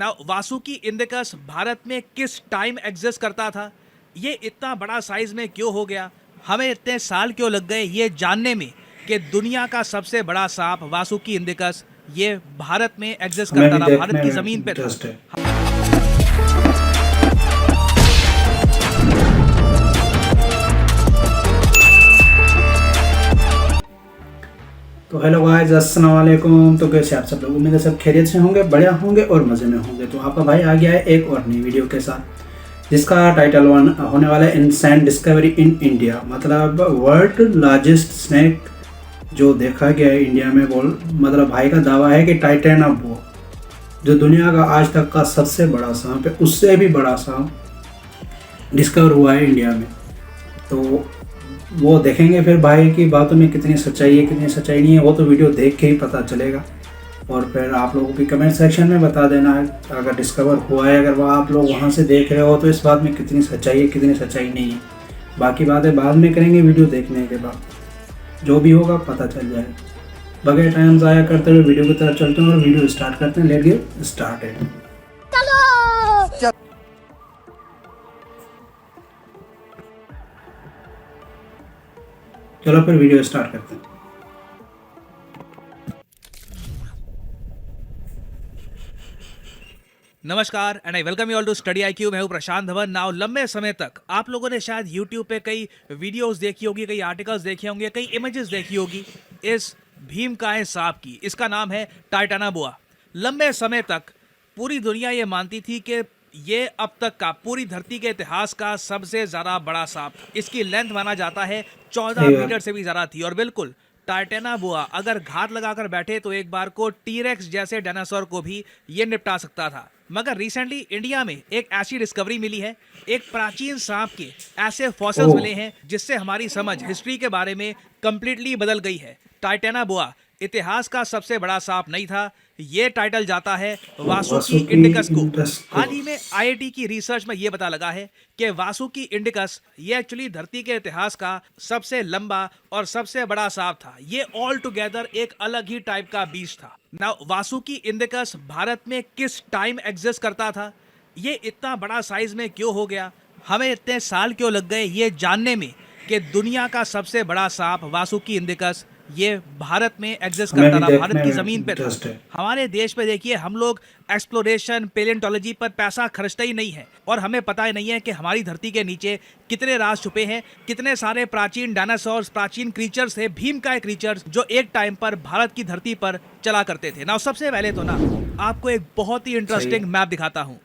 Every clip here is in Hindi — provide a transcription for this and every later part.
नाउ वासुकी इंडिकस भारत में किस टाइम एग्जिस्ट करता था, ये इतना बड़ा साइज में क्यों हो गया, हमें इतने साल क्यों लग गए ये जानने में कि दुनिया का सबसे बड़ा सांप वासुकी इंडिकस ये भारत में एग्जिस्ट हमें करता भी था, भारत देखने की में जमीन पे था। इंटरेस्ट है। तो हेलो गाइस, अस्सलाम वालेकुम। तो कैसे आप सब लोग, उम्मीद है सब खैरियत से होंगे, बढ़िया होंगे और मज़े में होंगे। तो आपका भाई आ गया है एक और नई वीडियो के साथ जिसका टाइटल होने वाला है इंसेंट डिस्कवरी इन इंडिया, मतलब वर्ल्ड लार्जेस्ट स्नेक जो देखा गया है इंडिया में। बोल मतलब भाई का दावा है कि टाइटेनाबुआ जो दुनिया का आज तक का सबसे बड़ा सांप है, उससे भी बड़ा सांप डिस्कवर हुआ है इंडिया में। तो वो देखेंगे फिर भाई की बातों में कितनी सच्चाई है कितनी सच्चाई नहीं है, वो तो वीडियो देख के ही पता चलेगा। और फिर आप लोगों की कमेंट सेक्शन में बता देना अगर डिस्कवर हुआ है, अगर वह आप लोग वहाँ से देख रहे हो तो इस बात में कितनी सच्चाई है कितनी सच्चाई नहीं है। बाकी बातें बाद में करेंगे वीडियो देखने के बाद, जो भी होगा पता चल जाएगा। बगैर टाइम ज़ाया करते हुए वीडियो की तरफ चलते हैं और वीडियो स्टार्ट करते हैं। Let's get started. चलो फिर वीडियो स्टार्ट करते हैं। नमस्कार and I welcome you all to study IQ। मैं हूं प्रशांत धवन। नाउ लंबे समय तक आप लोगों ने शायद YouTube पे कई वीडियोस देखी होगी, कई आर्टिकल्स देखे होंगे, कई इमेजेस देखी होगी इस भीमकाय सांप की। इसका नाम है टाइटेनाबुआ। लंबे समय तक पूरी दुनिया ये मानती थी कि ये अब तक का पूरी धरती के इतिहास का सबसे ज़्यादा बड़ा सांप था। इसकी लेंथ माना जाता है 14 सही बात। मीटर से भी ज़्यादा थी। और बिल्कुल टाइटेनाबुआ अगर घात लगाकर बैठे तो एक बार को टीरेक्स जैसे डायनासोर को भी ये निपटा सकता था। मगर रिसेंटली इंडिया में एक ऐसी डिस्कवरी मिली है, एक प्राचीन सांप के ऐसे फॉसिल्स ओह। मिले हैं जिससे हमारी समझ हिस्ट्री के बारे में कंप्लीटली बदल गई है। टाइटेनाबुआ इतिहास का सबसे बड़ा सांप नहीं था, ये टाइटल जाता है वासुकी वासुकी इंडिकस को। इंडिकस को। हाल ही में IIT की रिसर्च में ये पता लगा है कि वासुकी इंडिकस ये एक्चुअली धरती के इतिहास का सबसे लंबा और सबसे बड़ा सांप था। ये ऑल टुगेदर एक अलग ही टाइप का बीस्ट था। नाउ वासुकी इंडिकस भारत में किस टाइम एग्जिस्ट करता था, ये इतना बड़ा साइज में क्यों हो गया, हमें इतने साल क्यों लग गए ये जानने में कि दुनिया का सबसे बड़ा सांप वासुकी इंडिकस ये भारत में एग्जिस्ट हमें करता भी था, भारत देखने की में जमीन पे था। इंटरेस्ट है। हमारे देश पे देखिए हम लोग एक्सप्लोरेशन पेलियोंटोलॉजी पर पैसा खर्चते ही नहीं है और हमें पता ही नहीं है कि हमारी धरती के नीचे कितने राज छुपे हैं, कितने सारे प्राचीन डायनासोर्स, प्राचीन क्रीचर्स थे, भीमकाय क्रीचर्स जो एक टाइम पर भारत की धरती पर चला करते थे। ना सबसे पहले तो ना आपको एक बहुत ही इंटरेस्टिंग मैप दिखाता हूँ।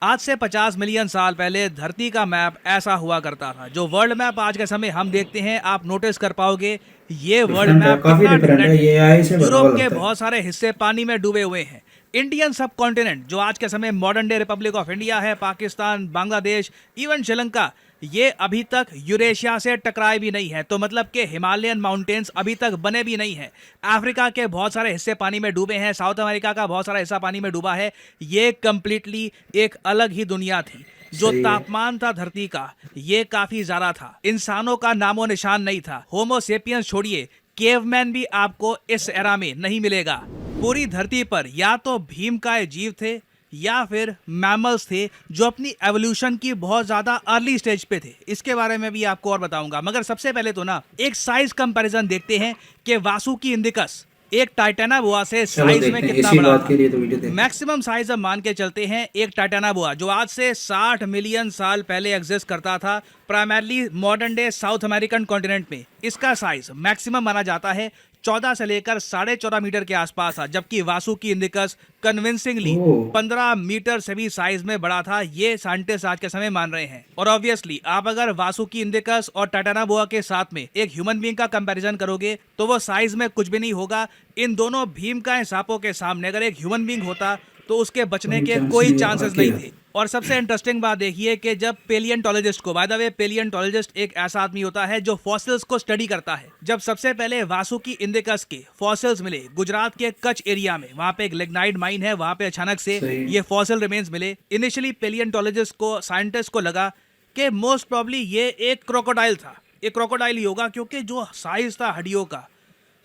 आज से 50 मिलियन साल पहले धरती का मैप ऐसा हुआ करता था। जो वर्ल्ड मैप आज के समय हम देखते हैं, आप नोटिस कर पाओगे ये वर्ल्ड डिफरेंट है, मैप काफी कितना डिफरेंट है, डिफरेंट है। ये AI से बना हुआ यूरोप के लगता है। बहुत सारे हिस्से पानी में डूबे हुए हैं। इंडियन सब कॉन्टिनेंट जो आज के समय modern day Republic of India है, पाकिस्तान, बांग्लादेश, इवन श्रीलंका, ये अभी तक यूरेशिया से टकराए भी नहीं है। तो मतलब कि हिमालयन माउंटेन्स अभी तक बने भी नहीं है। अफ्रीका के बहुत सारे हिस्से पानी में डूबे हैं, साउथ अमेरिका का बहुत सारा हिस्सा पानी में डूबा है। ये कंप्लीटली एक अलग ही दुनिया थी। जो सही है। तापमान था धरती का ये काफी ज्यादा था। इंसानों का नामो निशान नहीं था। होमो सेपियंस छोड़िए, केवमैन भी आपको इस एरा में नहीं मिलेगा। पूरी धरती पर या तो भीमकाय जीव थे या फिर मैमल्स थे जो अपनी एवोल्यूशन की बहुत ज्यादा अर्ली स्टेज पे थे। इसके बारे में भी आपको और बताऊंगा, मगर सबसे पहले तो ना एक साइज कंपैरिजन देखते हैं कि वासुकी इंडिकस एक टाइटेनाबुआ से चलो साइज देखते में हैं, कितना इसी बड़ा बात था। के लिए तो वीडियो देखते हैं। मैक्सिमम साइज हम मान के चलते हैं एक टाइटेनाबुआ जो आज से 60 मिलियन साल पहले एग्जिस्ट करता था, primarily modern day south American continent में। इसका साइज मैक्सिमम माना जाता है 14 से लेकर 14.5 मीटर के आसपास था, जबकि वासुकी इंडिकस कन्विंसिंगली ओह। 15 मीटर से भी साइज में बड़ा था। ये साइंटिस्ट आज के समय मान रहे हैं। और ऑब्वियसली आप अगर वासुकी इंडिकस और टाइटेनाबुआ के साथ में एक ह्यूमन बीइंग का कंपैरिजन करोगे तो वो साइज में कुछ भी नहीं होगा। इन दोनों भीमकाय सांपों के सामने अगर एक ह्यूमन बीइंग होता तो उसके बचने के कोई चांसेस नहीं थे। और सबसे इंटरेस्टिंग बात देखिए कि जब पेलियंटोलॉजिस्ट को, बाय द वे पेलियंटोलॉजिस्ट एक ऐसा आदमी होता है जो फॉसिल्स को स्टडी करता है। जब सबसे पहले वासुकी इंडिकस के फॉसिल्स मिले गुजरात के कच्छ एरिया में, वहां पे एक लिग्नाइट माइन है, वहां पे अचानक से सही। ये फॉसिल रिमेन्स मिले। इनिशियली पेलियंटोलॉजिस्ट को, साइंटिस्ट को लगा कि मोस्ट प्रॉब्ली ये एक क्रोकोडाइल था। एक क्रोकोडाइल ही होगा क्योंकि जो साइज था हड्डियों का,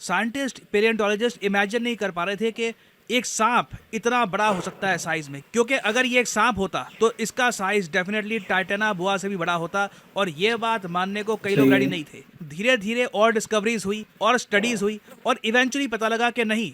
साइंटिस्ट पेलियंटोलॉजिस्ट इमेजिन नहीं कर पा रहे थे कि एक सांप इतना बड़ा हो सकता है साइज में, क्योंकि अगर ये एक सांप होता तो इसका साइज डेफिनेटली टाइटेना बोआ से भी बड़ा होता, और ये बात मानने को कई लोग सही रेडी है। नहीं थे। धीरे धीरे और डिस्कवरीज हुई और स्टडीज हुई और इवेंचुअली पता लगा कि नहीं,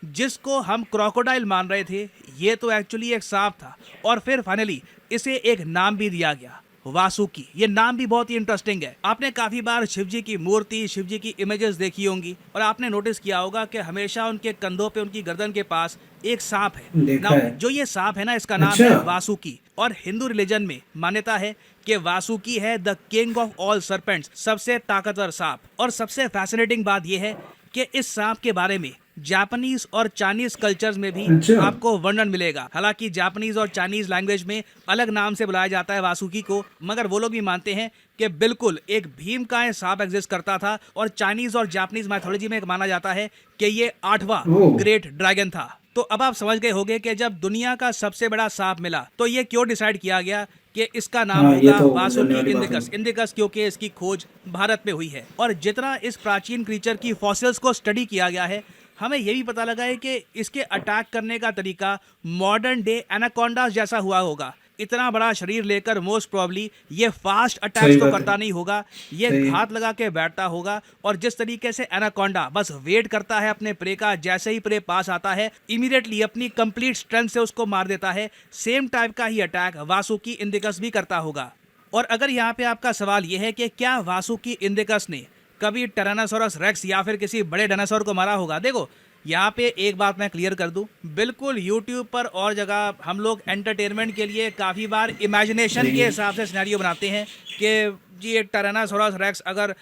जिसको हम क्रोकोडाइल मान रहे थे ये तो एक्चुअली एक सांप था। और फिर फाइनली इसे एक नाम भी दिया गया, वासुकी। ये नाम भी बहुत ही इंटरेस्टिंग है। आपने काफी बार शिव जी की मूर्ति, शिव जी की इमेजेस देखी होंगी और आपने नोटिस किया होगा कि हमेशा उनके कंधों पे, उनकी गर्दन के पास एक सांप है। देखा नाउ है। जो ये सांप है ना, इसका नाम अच्छा। है वासुकी, और हिंदू रिलीजन में मान्यता है कि वासुकी है the king of all serpents, सबसे ताकतवर सांप। और सबसे फैसिनेटिंग बात यह है कि इस सांप के बारे में जापानीज और चाइनीज कल्चर्स में भी अच्छा। आपको वर्णन मिलेगा। हालांकि जापानीज और चाइनीज लैंग्वेज में अलग नाम से बुलाया जाता है वासुकी को, मगर वो लोग भी मानते हैं कि बिल्कुल एक भीमकाय सांप एग्जिस्ट करता था, और चाइनीज और जापानीज माइथोलॉजी में माना जाता है कि ये 8वां ओह। ग्रेट ड्रैगन था। तो अब आप समझ गए होंगे कि जब दुनिया का सबसे बड़ा सांप मिला तो ये क्यों डिसाइड किया गया कि इसका नाम हाँ, ये होगा तो वासुकी जानने वाली बात है। इंडिकस। इंडिकस क्योंकि इसकी खोज भारत में हुई है। और जितना इस प्राचीन क्रीचर की फॉसिल्स को स्टडी किया गया है, हमें यह भी पता लगा है कि इसके अटैक करने का तरीका मॉडर्न डे एनाकोंडास जैसा हुआ होगा। इतना बड़ा शरीर लेकर मोस्ट प्रोबेबली ये फास्ट सही अटैक्स तो बात करता है। नहीं होगा, ये सही। घात लगा के बैठता होगा। और जिस तरीके से एनाकोंडा बस वेट करता है अपने प्रे का, जैसे ही प्रे पास आता है इमीडिएटली अपनी कंप्लीट स्ट्रेंथ से उसको मार देता है, सेम टाइप का ही अटैक वासुकी इंडिकस भी करता होगा। और अगर यहाँ पे आपका सवाल यह है कि क्या वासुकी इंडिकस ने कभी टायरानोसोरस रेक्स या फिर किसी बड़े डायनासोर को मारा होगा, देखो यहाँ पे एक बात मैं क्लियर कर दूं, बिल्कुल यूट्यूब पर और जगह हम लोग एंटरटेनमेंट के लिए काफ़ी बार इमेजिनेशन सही के है। हिसाब से सिनेरियो बनाते हैं कि जी एक टायरानोसोरस रेक्स अगर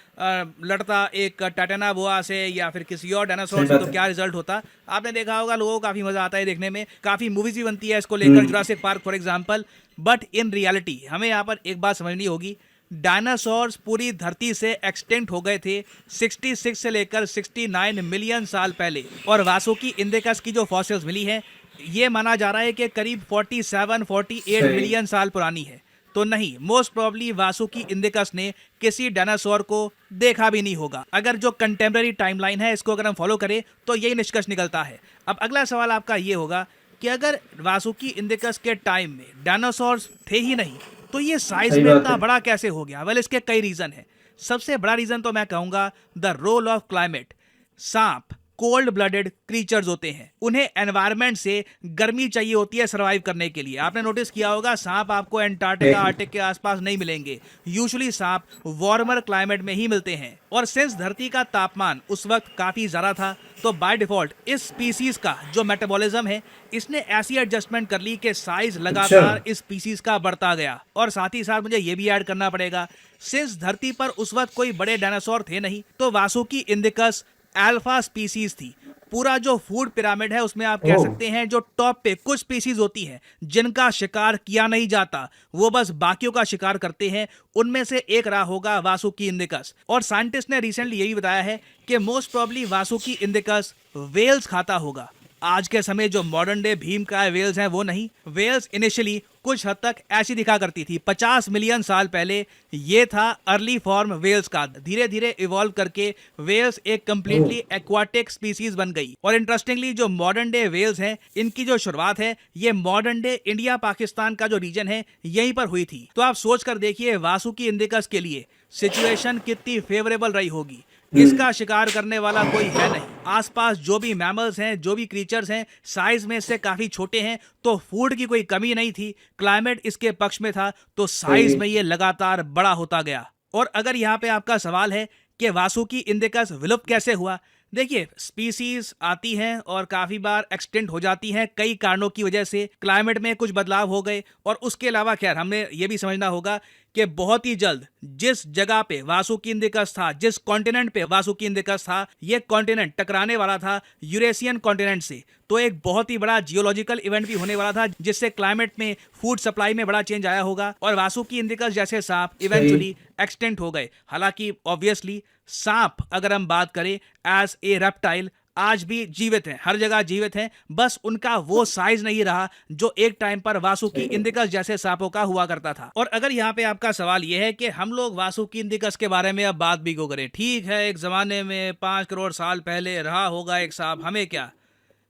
लड़ता एक टाइटेना बोआ से या फिर किसी और डायनासोर सही से बात तो है। क्या रिजल्ट होता। आपने देखा होगा, लोगों को काफ़ी मज़ा आता है देखने में, काफ़ी मूवीज भी बनती है इसको लेकर, hmm. Jurassic Park for example. But in reality हमें यहाँ पर एक बात समझनी होगी, डायनासोर्स पूरी धरती से एक्सटिंक्ट हो गए थे 66 से लेकर 69 मिलियन साल पहले। और वासुकी इंडिकस की जो फॉसिल्स मिली हैं, ये माना जा रहा है कि करीब 47-48 सही। मिलियन साल पुरानी है। तो नहीं, मोस्ट प्रोबेबली वासुकी इंडिकस ने किसी डायनासोर को देखा भी नहीं होगा। अगर जो कंटेम्प्रेरी टाइमलाइन है इसको अगर हम फॉलो करें तो यही निष्कर्ष निकलता है। अब अगला सवाल आपका ये होगा कि अगर वासुकी इंडिकस के टाइम में डायनासोर्स थे ही नहीं तो ये साइज सही में बात इतना है। बड़ा कैसे हो गया? वेल, इसके कई रीजन है। सबसे बड़ा रीजन तो मैं कहूंगा द रोल ऑफ क्लाइमेट। सांप कोल्ड ब्लडेड क्रीचर्स होते हैं, उन्हें एनवायरनमेंट से गर्मी चाहिए होती है सर्वाइव करने के लिए। आपने नोटिस किया होगा सांप आपको एंटार्क्टिका, आर्टिक के आसपास नहीं मिलेंगे। यूजुअली सांप वार्मर क्लाइमेट में ही मिलते हैं। और सिंस धरती का तापमान उस वक्त काफी ज्यादा था, तो बाय डिफॉल्ट इस स्पीसीज का जो मेटाबॉलिज्म है, इसने ऐसी एडजस्टमेंट कर ली कि साइज लगातार इस स्पीसीज का बढ़ता गया। और साथ ही साथ मुझे ये भी ऐड करना पड़ेगा, सिंस धरती पर उस वक्त कोई बड़े डायनासोर थे नहीं, तो वासुकी इंडिकस अल्फा स्पीसीज थी। पूरा जो फूड पिरामिड है उसमें आप कह ओह। सकते हैं जो टॉप पे कुछ स्पीसीज होती हैं जिनका शिकार किया नहीं जाता, वो बस बाकियों का शिकार करते हैं, उनमें से एक रहा होगा वासुकी इंडिकस। और साइंटिस्ट ने रिसेंटली यही बताया है कि most probably Vasuki indicus whales खाता होगा। आज के समय जो मॉडर्न डे भीमकाय वेल्स हैं वो नहीं। वेल्स इनिशियली कुछ हद तक ऐसी दिखा करती थी। 50 मिलियन साल पहले ये था अर्ली फॉर्म वेल्स का। धीरे धीरे इवॉल्व करके वेल्स एक कंप्लीटली एक्वाटिक स्पीसीज बन गई। और इंटरेस्टिंगली जो मॉडर्न डे वेल्स हैं, इनकी जो शुरुआत है ये मॉडर्न डे इंडिया पाकिस्तान का जो रीजन है यहीं पर हुई थी। तो आप सोच कर देखिए वासुकी इंडिकस के लिए सिचुएशन कितनी फेवरेबल रही होगी। इसका शिकार करने वाला कोई है नहीं। आसपास जो भी मैमल्स हैं, जो भी क्रीचर्स हैं, साइज में इससे काफी छोटे हैं, तो फूड की कोई कमी नहीं थी। क्लाइमेट इसके पक्ष में था, तो साइज में ये लगातार बड़ा होता गया। और अगर यहाँ पे आपका सवाल है कि वासुकी इंडिकस विलुप्त कैसे हुआ, देखिए स्पीसीज आती हैं और काफी बार एक्सटेंट हो जाती हैं कई कारणों की वजह से। क्लाइमेट में कुछ बदलाव हो गए, और उसके अलावा खैर हमने ये भी समझना होगा कि बहुत ही जल्द जिस जगह पे वासुकी इंडिकस था, जिस कॉन्टिनेंट पे वासुकी इंडिकस था, ये कॉन्टिनेंट टकराने वाला था यूरेशियन कॉन्टिनेंट से। तो एक बहुत ही बड़ा जियोलॉजिकल इवेंट भी होने वाला था जिससे क्लाइमेट में, फूड सप्लाई में बड़ा चेंज आया होगा, और वासुकी इंडिकस जैसे सांप इवेंचुअली एक्सटेंट हो गए। हालांकि ऑब्वियसली सांप अगर हम बात करें एज ए रेप्टाइल आज भी जीवित हैं, हर जगह जीवित हैं, बस उनका वो साइज नहीं रहा जो एक टाइम पर वासुकी इंडिकस जैसे सांपों का हुआ करता था। और अगर यहाँ पे आपका सवाल ये है कि हम लोग वासुकी इंडिकस के बारे में अब बात भी क्यों करें, ठीक है एक जमाने में 5 करोड़ साल पहले रहा होगा एक सांप, हमें क्या।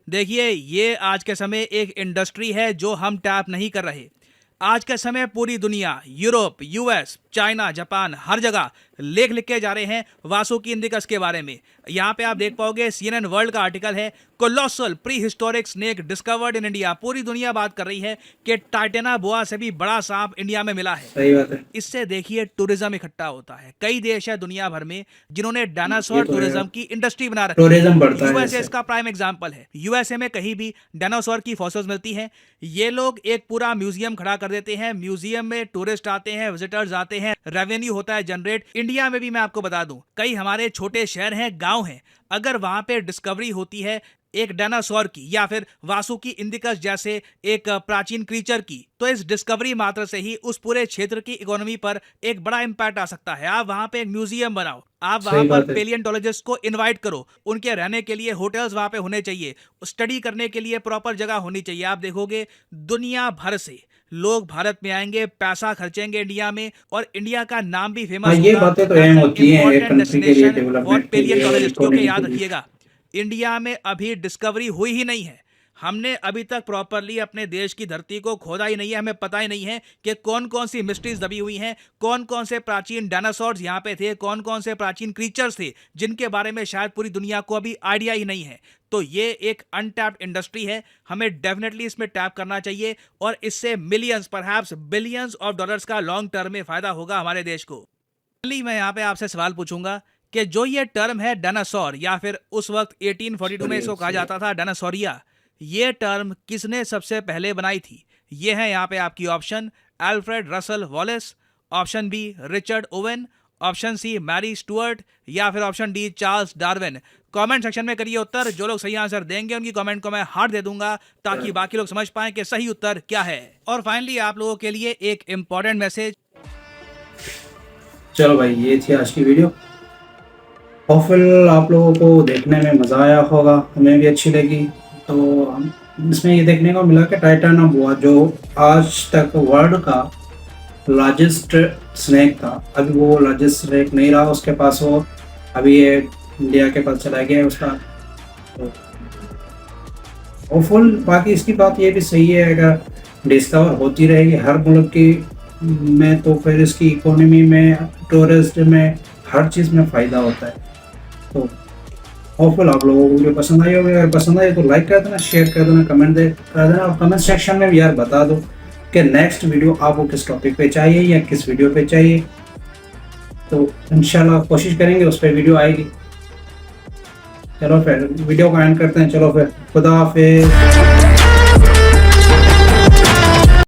देखिए, ये आज के समय एक इंडस्ट्री है जो हम टैप नहीं कर रहे। आज के समय पूरी दुनिया, यूरोप, यूएस, चाइना, जापान, हर जगह लेख लिख के जा रहे हैं वासुकी इंडिकस के बारे में। यहाँ पे आप देख पाओगे CNN वर्ल्ड का आर्टिकल है, colossal pre historic snake discovered in India. पूरी दुनिया बात कर रही है कि टाइटेना बोआ से भी बड़ा सांप इंडिया में मिला है। सही बात है। इससे देखिए टूरिज्म इकट्ठा होता है। कई देश है दुनिया भर में जिन्होंने डायनासोर तो है। टूरिज्म की इंडस्ट्री बना रखी है। टूरिज्म बढ़ता है यूएसए जैसे। इसका प्राइम एग्जांपल है। यूएसए में कहीं भी डायनासोर की फॉसिल्स मिलती हैं, ये लोग एक पूरा म्यूजियम खड़ा कर देते हैं। म्यूजियम में टूरिस्ट आते हैं, विजिटर्स आते हैं, रेवेन्यू होता है जनरेट। इंडिया में भी मैं आपको बता दूं, कई हमारे छोटे शहर हैं, गांव हैं, अगर वहां पे डिस्कवरी होती है एक डायनासोर की या फिर वासुकी इंडिकस जैसे एक प्राचीन क्रीचर की, तो इस डिस्कवरी मात्र से ही उस पूरे क्षेत्र की इकोनॉमी पर एक बड़ा इंपैक्ट आ सकता है। आप वहां पे एक म्यूजियम बनाओ, आप वहां सही पर बात है। पेलियंटोलॉजिस्ट को इनवाइट करो, उनके रहने के लिए होटल्स वहां पे होने चाहिए, स्टडी करने के लिए प्रॉपर जगह होनी चाहिए। आप देखोगे दुनिया भर से लोग भारत में आएंगे, पैसा खर्चेंगे इंडिया में, और इंडिया का नाम भी फेमस हाँ, होगा। ये बातें तो अहम होती हैं एक Important कंट्री के लिए, destination for डेवलपमेंट के लिए, paleontologist, क्योंकि इकोनॉमी याद के लिए। रखिएगा इंडिया में अभी डिस्कवरी हुई ही नहीं है। हमने अभी तक प्रॉपरली अपने देश की धरती को खोदा ही नहीं है। हमें पता ही नहीं है कि कौन कौन सी मिस्ट्रीज दबी हुई हैं, कौन कौन से प्राचीन डायनासोर्स यहाँ पे थे, कौन कौन से प्राचीन क्रीचर्स थे जिनके बारे में शायद पूरी दुनिया को अभी आइडिया ही नहीं है। तो ये एक अनटैप्ड इंडस्ट्री है, हमें डेफिनेटली इसमें टैप करना चाहिए और इससे millions perhaps billions of dollars का लॉन्ग टर्म में फायदा होगा हमारे देश को। मैं यहाँ पे आपसे सवाल पूछूंगा कि जो ये टर्म है डायनासोर, या फिर उस वक्त 1842 में इसको कहा जाता था डायनासोरिया, ये टर्म किसने सबसे पहले बनाई थी? ये है यहाँ पे आपकी option, Alfred Russel Wallace, option B Richard Owen, option C Mary Stuart, या फिर option D Charles Darwin. Comment section में करिए उत्तर। जो लोग सही आंसर देंगे उनकी कमेंट को मैं हार्ट दे दूंगा ताकि बाकी लोग समझ पाएं कि सही उत्तर क्या है। और फाइनली आप लोगों के लिए एक इंपॉर्टेंट मैसेज। चलो भाई, ये थी आज की वीडियो। होपफुल आप लोगों को देखने में मज़ा आया होगा, हमें भी अच्छी लगी। तो हम इसमें ये देखने को मिला कि टाइटाना बोआ जो आज तक वर्ल्ड का लार्जेस्ट स्नेक था, अभी वो लार्जेस्ट स्नेक नहीं रहा उसके पास, वो अभी ये इंडिया के पास चला गया है उसका। तो होपफुल, बाकी इसकी बात ये भी सही है, अगर डिस्कवर होती रहेगी हर मुल्क की में, तो फिर इसकी इकोनॉमी में, टूरिस्ट में, हर चीज़ में फ़ायदा होता है। तो होपफुल आप लोगों को वीडियो पसंद आई होगी। अगर पसंद आई तो लाइक कर देना, शेयर कर देना, कमेंट कर देना, और कमेंट सेक्शन में भी यार बता दो कि नेक्स्ट वीडियो आपको किस टॉपिक पे चाहिए या किस वीडियो पे चाहिए। तो इंशाल्लाह कोशिश करेंगे उस पर वीडियो आएगी। चलो फिर वीडियो को एंड करते हैं। चलो फिर खुदा हाफिज़।